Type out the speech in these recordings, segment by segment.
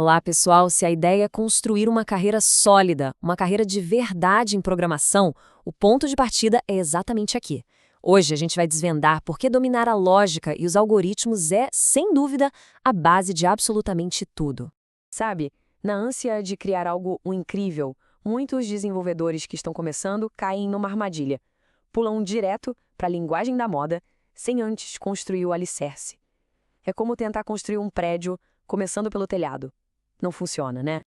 Olá, pessoal. Se a ideia é construir uma carreira sólida, uma carreira de verdade em programação, o ponto de partida é exatamente aqui. Hoje a gente vai desvendar por que dominar a lógica e os algoritmos é, sem dúvida, a base de absolutamente tudo. Sabe, na ânsia de criar algo incrível, muitos desenvolvedores que estão começando caem numa armadilha. Pulam direto para a linguagem da moda, sem antes construir o alicerce. É como tentar construir um prédio começando pelo telhado. Não funciona, né?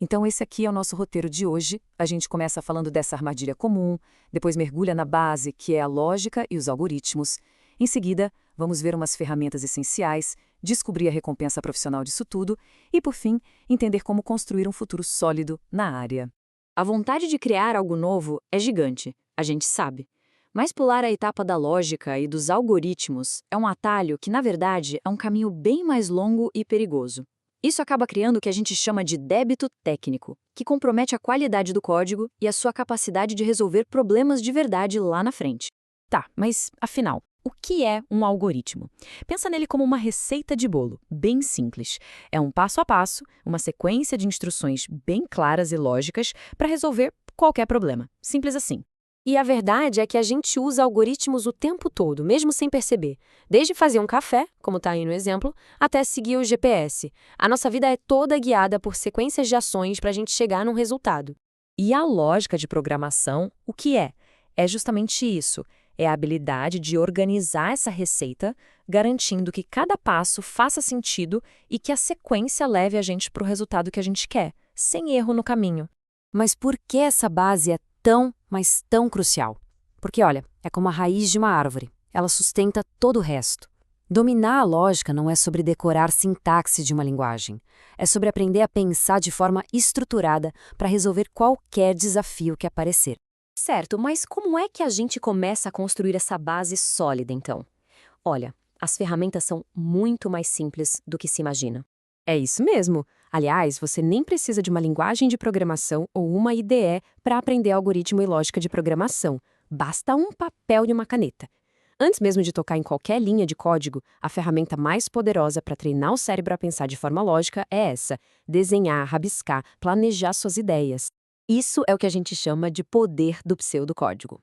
Então esse aqui é o nosso roteiro de hoje. A gente começa falando dessa armadilha comum, depois mergulha na base, que é a lógica e os algoritmos. Em seguida, vamos ver umas ferramentas essenciais, descobrir a recompensa profissional disso tudo e, por fim, entender como construir um futuro sólido na área. A vontade de criar algo novo é gigante, a gente sabe. Mas pular a etapa da lógica e dos algoritmos é um atalho que, na verdade, é um caminho bem mais longo e perigoso. Isso acaba criando o que a gente chama de débito técnico, que compromete a qualidade do código e a sua capacidade de resolver problemas de verdade lá na frente. Tá, mas afinal, o que é um algoritmo? Pensa nele como uma receita de bolo, bem simples. É um passo a passo, uma sequência de instruções bem claras e lógicas para resolver qualquer problema. Simples assim. E a verdade é que a gente usa algoritmos o tempo todo, mesmo sem perceber. Desde fazer um café, como está aí no exemplo, até seguir o GPS. A nossa vida é toda guiada por sequências de ações para a gente chegar num resultado. E a lógica de programação, o que é? É justamente isso. É a habilidade de organizar essa receita, garantindo que cada passo faça sentido e que a sequência leve a gente para o resultado que a gente quer, sem erro no caminho. Mas por que essa base é tão, mas tão crucial? Porque, olha, é como a raiz de uma árvore. Ela sustenta todo o resto. Dominar a lógica não é sobre decorar sintaxe de uma linguagem. É sobre aprender a pensar de forma estruturada para resolver qualquer desafio que aparecer. Certo, mas como é que a gente começa a construir essa base sólida, então? Olha, as ferramentas são muito mais simples do que se imagina. É isso mesmo. Aliás, você nem precisa de uma linguagem de programação ou uma IDE para aprender algoritmo e lógica de programação. Basta um papel e uma caneta. Antes mesmo de tocar em qualquer linha de código, a ferramenta mais poderosa para treinar o cérebro a pensar de forma lógica é essa: desenhar, rabiscar, planejar suas ideias. Isso é o que a gente chama de poder do pseudocódigo.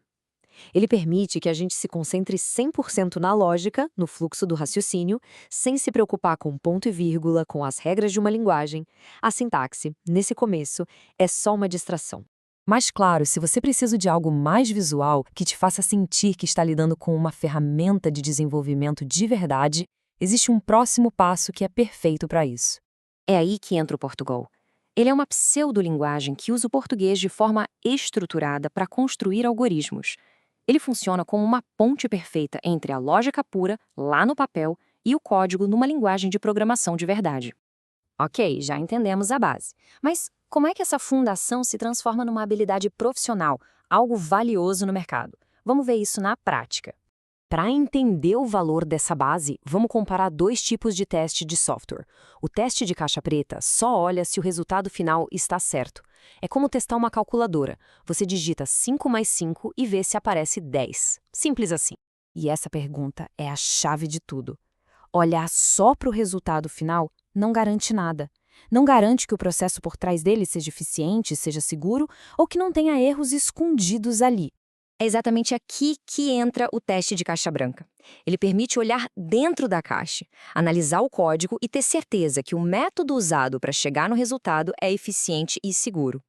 Ele permite que a gente se concentre 100% na lógica, no fluxo do raciocínio, sem se preocupar com ponto e vírgula, com as regras de uma linguagem. A sintaxe, nesse começo, é só uma distração. Mas claro, se você precisa de algo mais visual, que te faça sentir que está lidando com uma ferramenta de desenvolvimento de verdade, existe um próximo passo que é perfeito para isso. É aí que entra o Portugal. Ele é uma pseudolinguagem que usa o português de forma estruturada para construir algoritmos. Ele funciona como uma ponte perfeita entre a lógica pura, lá no papel, e o código numa linguagem de programação de verdade. Ok, já entendemos a base. Mas como é que essa fundação se transforma numa habilidade profissional, algo valioso no mercado? Vamos ver isso na prática. Para entender o valor dessa base, vamos comparar dois tipos de teste de software. O teste de caixa preta só olha se o resultado final está certo. É como testar uma calculadora. Você digita 5 mais 5 e vê se aparece 10. Simples assim. E essa pergunta é a chave de tudo. Olhar só para o resultado final não garante nada. Não garante que o processo por trás dele seja eficiente, seja seguro ou que não tenha erros escondidos ali. É exatamente aqui que entra o teste de caixa branca. Ele permite olhar dentro da caixa, analisar o código e ter certeza que o método usado para chegar no resultado é eficiente e seguro.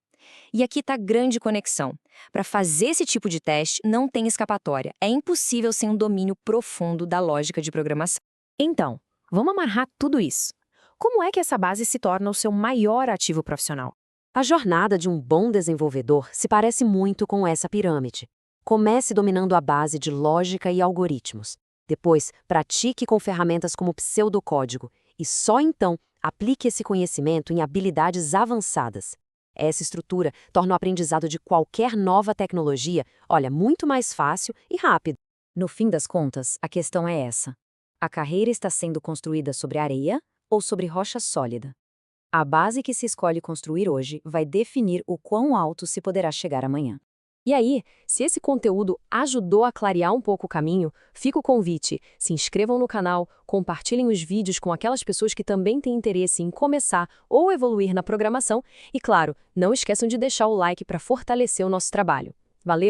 E aqui está a grande conexão. Para fazer esse tipo de teste, não tem escapatória. É impossível sem um domínio profundo da lógica de programação. Então, vamos amarrar tudo isso. Como é que essa base se torna o seu maior ativo profissional? A jornada de um bom desenvolvedor se parece muito com essa pirâmide. Comece dominando a base de lógica e algoritmos. Depois, pratique com ferramentas como pseudocódigo e só então aplique esse conhecimento em habilidades avançadas. Essa estrutura torna o aprendizado de qualquer nova tecnologia, olha, muito mais fácil e rápido. No fim das contas, a questão é essa: a carreira está sendo construída sobre areia ou sobre rocha sólida? A base que se escolhe construir hoje vai definir o quão alto se poderá chegar amanhã. E aí, se esse conteúdo ajudou a clarear um pouco o caminho, fica o convite. Se inscrevam no canal, compartilhem os vídeos com aquelas pessoas que também têm interesse em começar ou evoluir na programação e, claro, não esqueçam de deixar o like para fortalecer o nosso trabalho. Valeu!